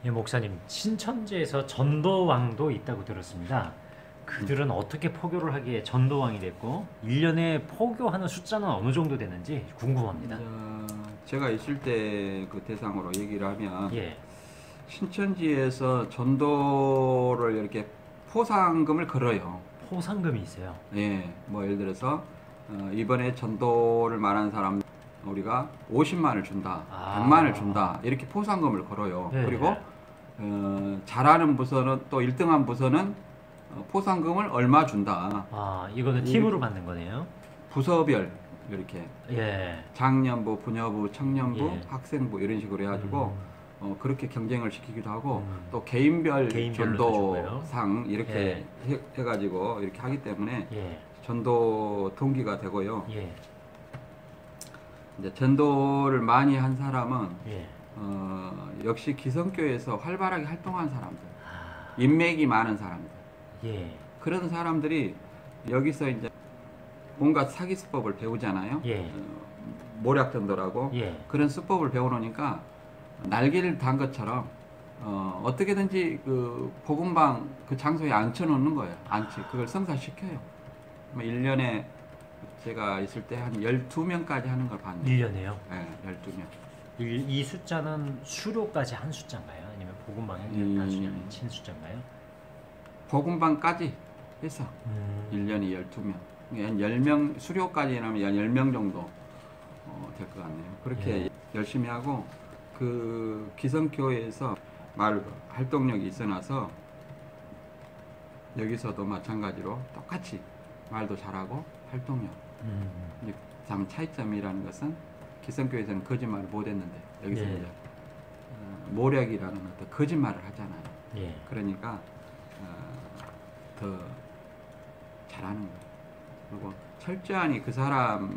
예, 목사님, 신천지에서 전도왕도 있다고 들었습니다. 그들은 어떻게 포교를 하기에 전도왕이 됐고 1년에 포교하는 숫자는 어느 정도 되는지 궁금합니다. 제가 있을 때 그 대상으로 얘기를 하면 예, 신천지에서 전도를 이렇게 포상금을 걸어요. 포상금이 있어요. 예, 뭐 예를 들어서 이번에 전도를 말한 사람 우리가 50만을 준다, 아. 100만을 준다 이렇게 포상금을 걸어요. 네. 그리고 잘하는 부서는 또 1등한 부서는 포상금을 얼마 준다. 아, 이거는 팀으로 받는 거네요. 부서별 이렇게 예, 장년부, 부녀부, 청년부, 예. 학생부 이런 식으로 해가지고 그렇게 경쟁을 시키기도 하고 음. 또 개인별로 개인별로도 전도상 이렇게 해가지고 이렇게 하기 때문에 예, 전도 동기가 되고요. 예, 이제 전도를 많이 한 사람은 예. 역시 기성교회에서 활발하게 활동한 사람들, 아, 인맥이 많은 사람들, 예, 그런 사람들이 여기서 이제 온갖 사기 수법을 배우잖아요. 예. 모략 전도라고 예. 그런 수법을 배우놓으니까 날개를 단 것처럼 어떻게든지 그 복음방 그 장소에 앉혀놓는 거예요. 그걸 성사시켜요. 1년에 제가 있을 때 한 12명까지 하는 걸 봤는데 1년에요? 네, 12명. 이 숫자는 수료까지 한 숫자인가요? 아니면 복음방에 단순히 친 숫자인가요? 복음방까지 해서 1년에 12명. 한 10명, 수료까지 하면 10명 정도 될 것 같네요. 그렇게 열심히 하고 그 기성교회에서 활동력이 있어나서 여기서도 마찬가지로 똑같이 말도 잘하고 활동력. 참 차이점이라는 것은 기성교회에서는 거짓말을 못했는데 여기서 이제 모략이라는 어떤 거짓말을 하잖아요. 예. 그러니까 더 잘하는 거예요. 그리고 철저히 그 사람에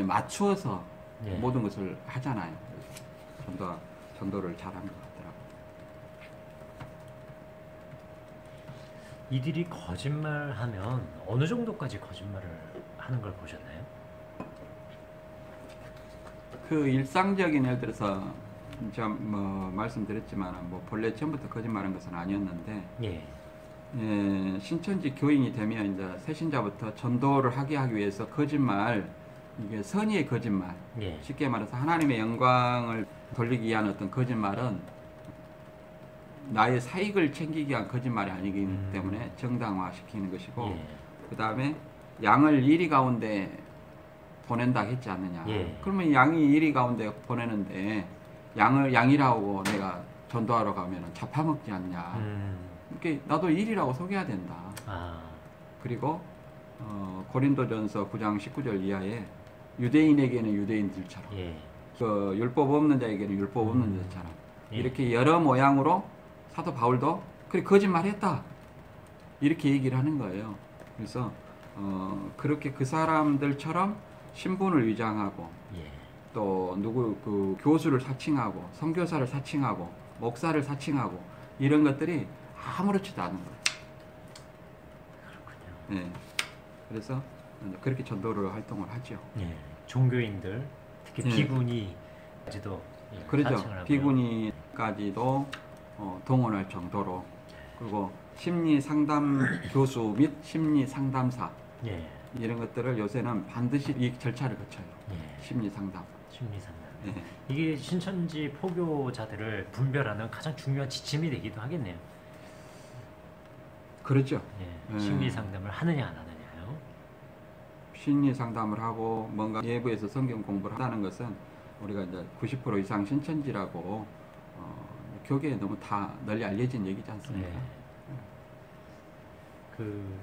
맞추어서 모든 것을 하잖아요. 전도를 잘한 것 같더라고요. 이들이 거짓말하면 어느 정도까지 거짓말을 하는 걸 보셨나요? 그 일상적인 예를 들어서 제가 뭐 말씀드렸지만 뭐 본래 처음부터 거짓말한 것은 아니었는데 신천지 교인이 되면 이제 새신자부터 전도를 하게 하기 위해서 거짓말, 이게 선의의 거짓말, 쉽게 말해서 하나님의 영광을 돌리기 위한 어떤 거짓말은 나의 사익을 챙기기 위한 거짓말이 아니기 때문에 정당화시키는 것이고, 그 다음에 양을 이리 가운데 보낸다 했지 않느냐. 그러면 양이 이리 가운데 보내는데 양이라고 내가 전도하러 가면 잡아먹지 않냐. 그러니까 나도 일이라고 속여야 된다. 그리고 고린도전서 9장 19절 이하에 유대인에게는 유대인들처럼 그 율법 없는 자에게는 율법 없는 자처럼 이렇게 여러 모양으로 사도 바울도 그래 거짓말했다 이렇게 얘기를 하는 거예요. 그래서 그렇게 그 사람들처럼 신분을 위장하고 또 그 교수를 사칭하고 선교사를 사칭하고 목사를 사칭하고 이런 것들이 아무렇지도 않은 거예요. 그렇군요. 그래서 그렇게 전도를 활동을 하죠. 종교인들, 특히 비구니까지도 그렇죠. 비구니까지도 동원할 정도로, 그리고 심리 상담 교수 및 심리 상담사 이런 것들을 요새는 반드시 이 절차를 거쳐요. 심리 상담. 이게 신천지 포교자들을 분별하는 가장 중요한 지침이 되기도 하겠네요. 그렇죠. 심리 상담을 하느냐 안 하느냐요. 심리 상담을 하고 뭔가 예부에서 성경 공부를 한다는 것은 우리가 이제 90% 이상 신천지라고 교계에 너무 다 널리 알려진 얘기지 않습니까? 그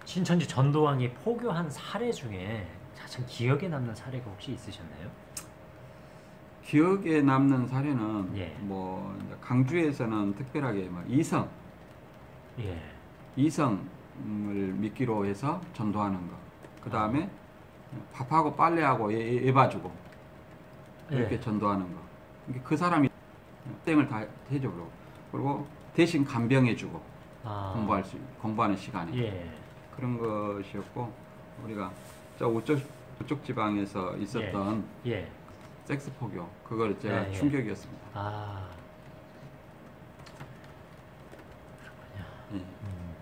신천지 전도왕이 포교한 사례 중에 가장 기억에 남는 사례가 혹시 있으셨나요? 기억에 남는 사례는 뭐 강주에서는 특별하게 뭐 이성을 믿기로 해서 전도하는 거. 그 다음에 밥하고 빨래하고 예봐주고 이렇게 전도하는 거. 그 사람이 땡을 다 해줘. 그리고 대신 간병해주고 공부하는 시간에 그런 것이었고, 우리가 저 우쪽 지방에서 있었던 섹스 포교 그걸 제가 예. 충격이었습니다. 아, 예.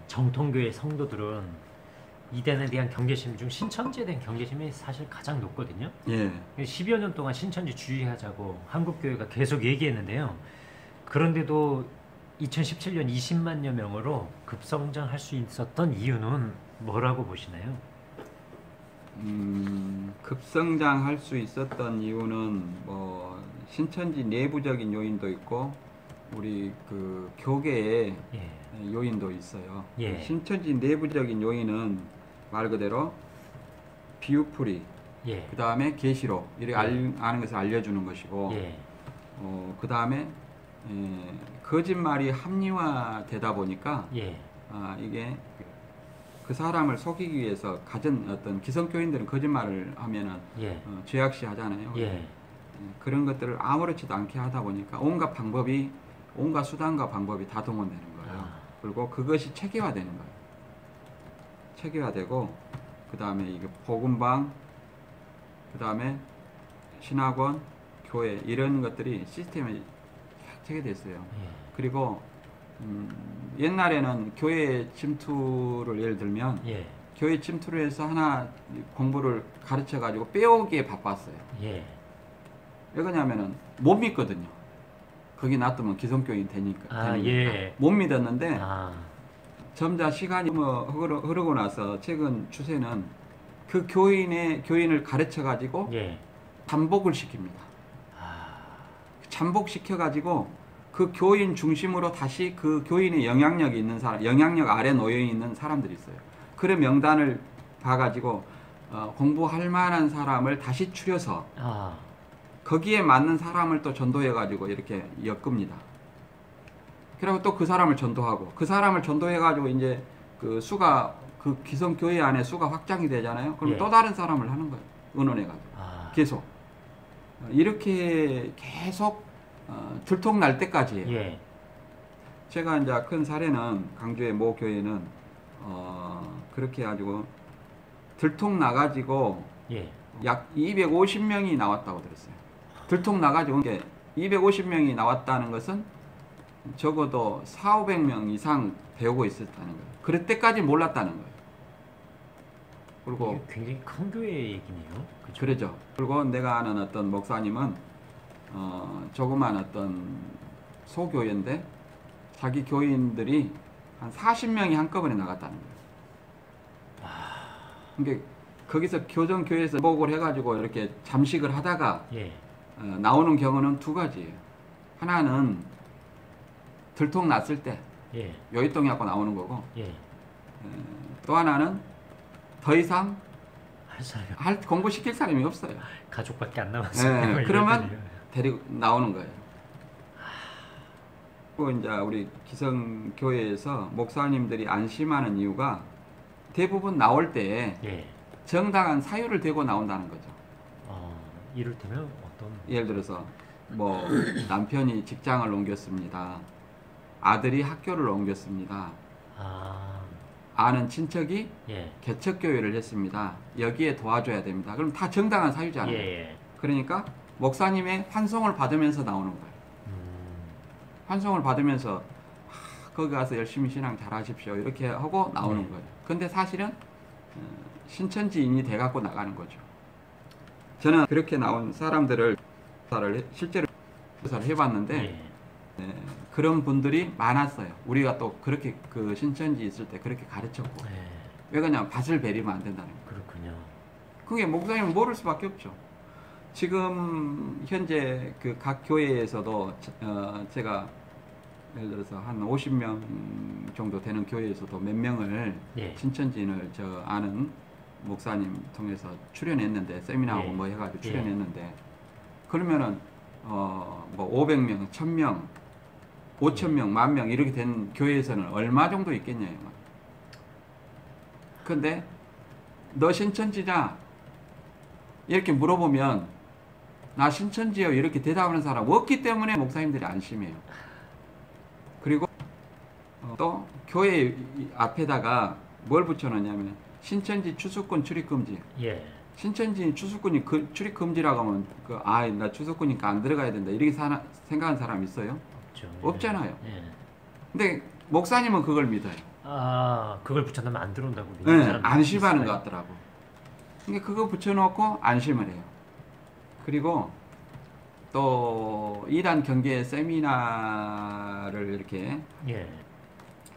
정통교회 성도들은 이단에 대한 경계심 중 신천지에 대한 경계심이 사실 가장 높거든요. 예. 10여 년 동안 신천지 주의하자고 한국교회가 계속 얘기했는데요. 그런데도 2017년 20만여 명으로 급성장할 수 있었던 이유는 뭐라고 보시나요? 급성장할 수 있었던 이유는 뭐 신천지 내부적인 요인도 있고 우리 그 교계의 예. 요인도 있어요. 예. 신천지 내부적인 요인은 말 그대로 비유풀이, 예. 그 다음에 계시록 이렇게 예. 아는 것을 알려주는 것이고, 예. 그 다음에 거짓말이 합리화되다 보니까 예. 이게 그 사람을 속이기 위해서 가진 어떤 기성교인들은 거짓말을 하면은 예. 죄악시 하잖아요. 예. 그런 것들을 아무렇지도 않게 하다 보니까 온갖 방법이, 온갖 수단과 방법이 다 동원되는 거예요. 그리고 그것이 체계화되는 거예요. 체계화되고, 그 다음에 이게 복음방, 그 다음에 신학원, 교회 이런 것들이 시스템에 체계됐어요. 예. 그리고 옛날에는 교회 침투를 예를 들면 예. 교회 침투를 해서 하나 공부를 가르쳐 가지고 빼오기에 바빴어요. 예. 왜 그러냐면은 못 믿거든요. 거기 놔두면 기성교인 되니까. 예. 못 믿었는데 점점 시간이 흐르고 나서 최근 추세는 그 교인을 가르쳐 가지고 예. 잠복을 시킵니다. 잠복시켜 가지고 그 교인 중심으로 다시 그 교인의 영향력이 있는 사람, 영향력 아래 놓여 있는 사람들이 있어요. 그런 명단을 봐가지고 공부할 만한 사람을 다시 추려서 거기에 맞는 사람을 또 전도해가지고 이렇게 엮습니다. 그리고 또 그 사람을 전도하고 그 사람을 전도해가지고 이제 그 수가 그 기성교회 안에 수가 확장이 되잖아요. 그럼 예. 또 다른 사람을 하는 거예요. 의논해가지고 계속 이렇게 계속 들통날 때까지예요. 예. 제가 이제 큰 사례는 강주의 모 교회는 그렇게 해가지고 들통나가지고 예. 약 250명이 나왔다고 들었어요. 들통나가지고 250명이 나왔다는 것은 적어도 4,500명 이상 배우고 있었다는 거예요. 그럴 때까지 몰랐다는 거예요. 그리고 굉장히 큰 교회 얘기네요. 그죠? 그러죠. 그리고 내가 아는 어떤 목사님은 조그만 어떤 소교회인데 자기 교인들이 한 40명이 한꺼번에 나갔다는 거예요. 그러니까 거기서 교정교회에서 복을 해가지고 이렇게 잠식을 하다가 예. 나오는 경우는 두 가지예요. 하나는 들통났을 때 예. 요이똥이 갖고 나오는 거고, 예. 또 하나는 더 이상 할 사람이 공부시킬 사람이 없어요. 가족밖에 안 남았어요. 그러면 데리고 나오는 거예요. 그리고 이제 우리 기성교회에서 목사님들이 안심하는 이유가 대부분 나올 때 예. 정당한 사유를 대고 나온다는 거죠. 이를테면 어떤? 예를 들어서 뭐 남편이 직장을 옮겼습니다. 아들이 학교를 옮겼습니다. 아는 친척이 예. 개척교회를 했습니다. 여기에 도와줘야 됩니다. 그럼 다 정당한 사유잖아요. 예. 그러니까 목사님의 환송을 받으면서 나오는 거예요. 환송을 받으면서 거기 가서 열심히 신앙 잘하십시오 이렇게 하고 나오는 거예요. 근데 사실은 신천지인이 돼갖고 나가는 거죠. 저는 그렇게 나온 사람들을 실제로 조사를 해봤는데 그런 분들이 많았어요. 우리가 또 그렇게 그 신천지 있을 때 그렇게 가르쳤고 왜 그러냐면 밭을 베리면 안 된다는 거예요. 그렇군요. 그게 목사님은 모를 수밖에 없죠. 지금 현재 그 각 교회에서도 제가 예를 들어서 한 50명 정도 되는 교회에서도 몇 명을 신천지인을 저 아는 목사님 통해서 출연했는데 세미나하고 뭐 해가지고 출연했는데 그러면은 뭐 500명, 1000명, 5000명, 10,000명 이렇게 된 교회에서는 얼마 정도 있겠냐요. 근데 너 신천지냐? 이렇게 물어보면 나 신천지요 이렇게 대답하는 사람 없기 때문에 목사님들이 안심해요. 그리고 또 교회 앞에다가 뭘 붙여놓냐면 신천지 추수권 출입금지. 신천지 추수꾼이 출입 금지라고 하면 나 추수꾼이니까 안 들어가야 된다 이렇게 생각하는 사람 있어요? 없죠. 없잖아요. 예. 근데 목사님은 그걸 믿어요. 그걸 붙여놓으면 안 들어온다고 믿는 사람 안심하는 것 같더라고. 그러니까 그거 붙여놓고 안심을 해요. 그리고 또 이단 경계 세미나를 이렇게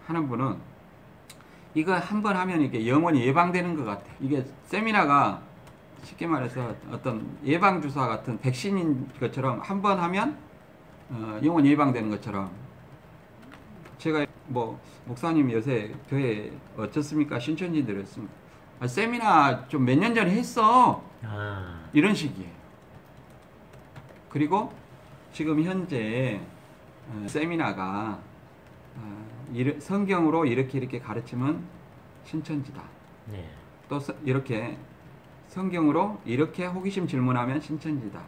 하는 분은 이거 한번 하면 이게 영원히 예방되는 것 같아. 이게 세미나가 쉽게 말해서 어떤 예방주사 같은 백신인 것처럼 한번 하면 영원히 예방되는 것처럼 제가 뭐 목사님 요새 교회 어떻습니까? 신천지들 했습니까? 세미나 좀 몇 년 전에 했어. 이런 식이에요. 그리고 지금 현재 세미나가 성경으로 이렇게 가르치면 신천지다. 네. 또 이렇게 성경으로 이렇게 호기심 질문하면 신천지다.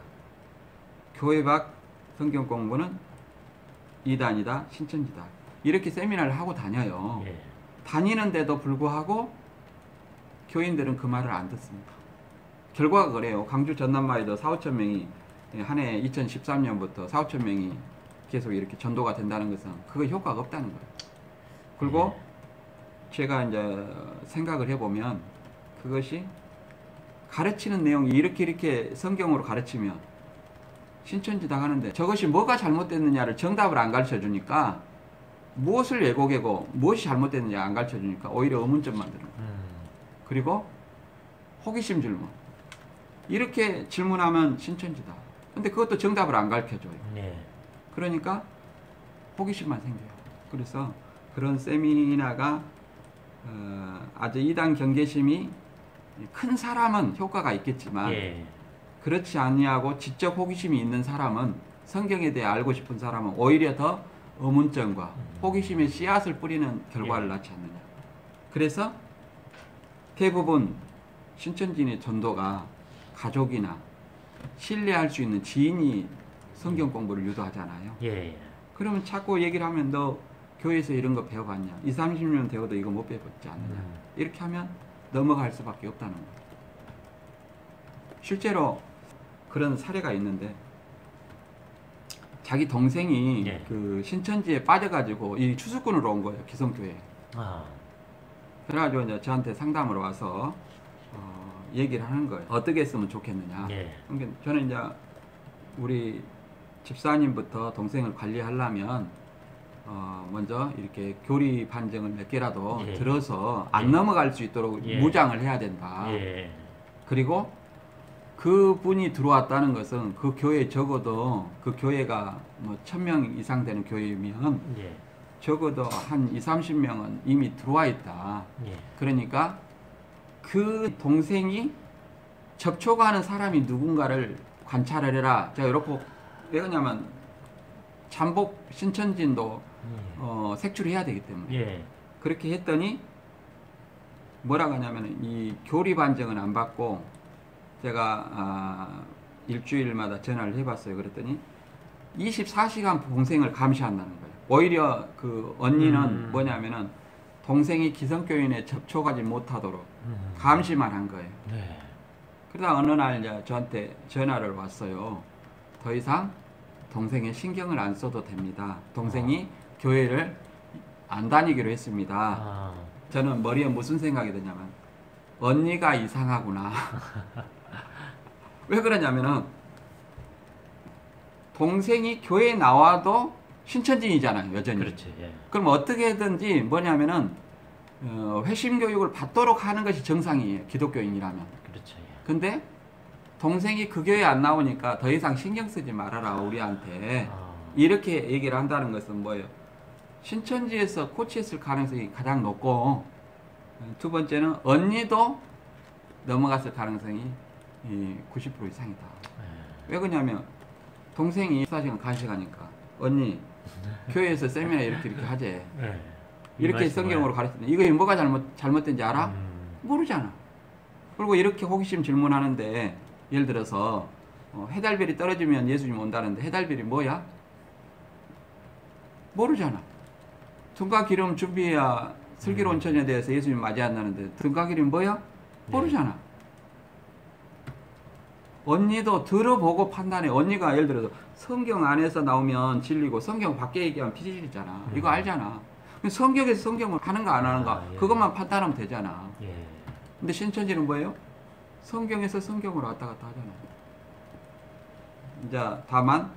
교회 밖 성경 공부는 이단이다, 신천지다. 이렇게 세미나를 하고 다녀요. 예. 다니는데도 불구하고 교인들은 그 말을 안 듣습니다. 결과가 그래요. 광주 전남마에도 4, 5천 명이 한 해 2013년부터 4, 5천 명이 계속 이렇게 전도가 된다는 것은 그거 효과가 없다는 거예요. 그리고 제가 이제 생각을 해보면 그것이 가르치는 내용이 이렇게 성경으로 가르치면 신천지다 하는데 저것이 뭐가 잘못됐느냐를 정답을 안 가르쳐 주니까 무엇을 왜곡하고 무엇이 잘못됐느냐 안 가르쳐 주니까 오히려 의문점 만드는 거예요. 그리고 호기심 질문. 이렇게 질문하면 신천지다. 근데 그것도 정답을 안 가르쳐줘요. 네. 그러니까 호기심만 생겨요. 그래서 그런 세미나가 아주 이단 경계심이 큰 사람은 효과가 있겠지만 그렇지 아니하고 지적 호기심이 있는 사람은 성경에 대해 알고 싶은 사람은 오히려 더 의문점과 호기심의 씨앗을 뿌리는 결과를 낳지 않느냐. 그래서 대부분 신천지인의 전도가 가족이나 신뢰할 수 있는 지인이 성경 공부를 유도하잖아요. 그러면 자꾸 얘기를 하면 너 교회에서 이런 거 배워봤냐? 20, 30년 되어도 이거 못 배웠지 않느냐? 이렇게 하면 넘어갈 수밖에 없다는 거예요. 실제로 그런 사례가 있는데 자기 동생이 그 신천지에 빠져가지고 이 추수꾼으로 온 거예요. 기성교회에. 그래가지고 이제 저한테 상담으로 와서 얘기를 하는 거예요. 어떻게 했으면 좋겠느냐. 그러니까 저는 이제 우리 집사님부터 동생을 관리하려면 먼저 이렇게 교리 반증을 몇 개라도 들어서 안 넘어갈 수 있도록 무장을 해야 된다. 그리고 그 분이 들어왔다는 것은 그 교회에 적어도 그 교회가 뭐 1000명 이상 되는 교회이면 적어도 한 20, 30명은 이미 들어와 있다. 그러니까 그 동생이 접촉하는 사람이 누군가를 관찰을 해라. 제가 이렇게 왜 그러냐면 잠복 신천진도 색출을 해야 되기 때문에 그렇게 했더니 뭐라고 하냐면 이 교리 반증은 안 받고 제가 일주일마다 전화를 해봤어요. 그랬더니 24시간 동생을 감시한다는 거예요. 오히려 그 언니는 뭐냐면은 동생이 기성교인에 접촉하지 못하도록 감시만 한 거예요. 그러다 어느 날 이제 저한테 전화를 왔어요. 더 이상 동생의 신경을 안 써도 됩니다. 동생이 교회를 안 다니기로 했습니다. 저는 머리에 무슨 생각이 드냐면 언니가 이상하구나. 왜 그러냐면은 동생이 교회에 나와도 신천지이잖아요. 여전히. 그렇지. 그럼 어떻게든지 뭐냐면은 회심 교육을 받도록 하는 것이 정상이에요. 기독교인이라면. 그렇죠. 근데 동생이 그 교회 안 나오니까 더 이상 신경 쓰지 말아라 우리한테. 이렇게 얘기를 한다는 것은 뭐예요? 신천지에서 코치했을 가능성이 가장 높고 두 번째는 언니도 넘어갔을 가능성이 90% 이상이다. 왜 그러냐면 동생이 24시간 간식하니까 언니 교회에서 세미나 이렇게 하재. 이렇게 성경으로 가르치는데 이거 뭐가 잘못된지 알아? 모르잖아. 그리고 이렇게 호기심 질문하는데 예를 들어서 해달별이 떨어지면 예수님 온다는데 해달별이 뭐야? 모르잖아. 등과 기름 준비해야 슬기로운 처녀에 대해서 예수님 맞이한다는데 등과 기름 뭐야? 모르잖아. 언니도 들어보고 판단해. 언니가 예를 들어서 성경 안에서 나오면 진리고 성경 밖에 얘기하면 비진리잖아. 이거 알잖아. 성경에서 성경을 하는가 안 하는가 예. 그것만 판단하면 되잖아. 예. 근데 신천지는 뭐예요? 성경에서 성경으로 왔다 갔다 하잖아. 이제 다만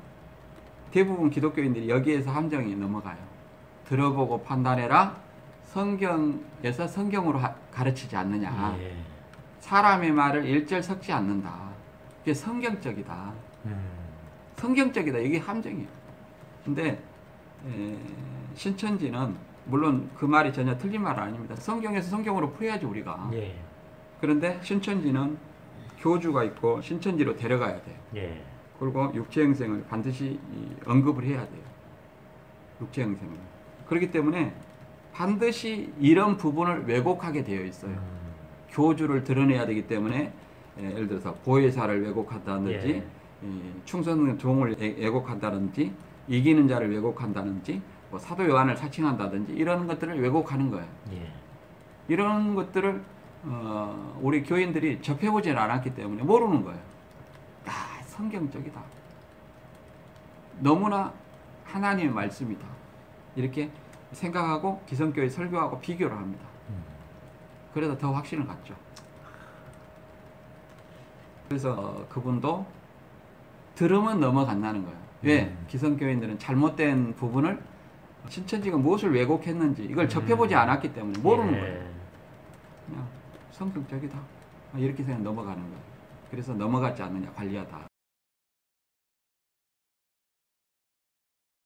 대부분 기독교인들이 여기에서 함정이 넘어가요. 들어보고 판단해라. 성경에서 성경으로 가르치지 않느냐. 예. 사람의 말을 일절 섞지 않는다. 이게 성경적이다. 성경적이다. 이게 함정이에요. 근데 신천지는 물론 그 말이 전혀 틀린 말은 아닙니다. 성경에서 성경으로 풀어야지 우리가. 예. 그런데 신천지는 교주가 있고 신천지로 데려가야 돼요. 예. 그리고 육체행생을 반드시 언급을 해야 돼요. 육체행생을. 그렇기 때문에 반드시 이런 부분을 왜곡하게 되어 있어요. 교주를 드러내야 되기 때문에 예를 들어서 보혜사를 왜곡한다든지 예. 충성 종을 왜곡한다든지 이기는 자를 왜곡한다든지 뭐 사도 요한을 사칭한다든지 이런 것들을 왜곡하는 거예요. 예. 이런 것들을 우리 교인들이 접해보지 않았기 때문에 모르는 거예요. 아, 성경적이다. 너무나 하나님의 말씀이다. 이렇게 생각하고 기성교회 설교하고 비교를 합니다. 그래서 더 확신을 갖죠. 그래서 그분도 들으면 넘어간다는 거예요. 왜? 기성교인들은 잘못된 부분을 신천지가 무엇을 왜곡했는지 이걸 접해보지 않았기 때문에 모르는 예. 거예요. 그냥 성경적이다. 이렇게 생각 넘어가는 거예요. 그래서 넘어가지 않느냐, 관리하다.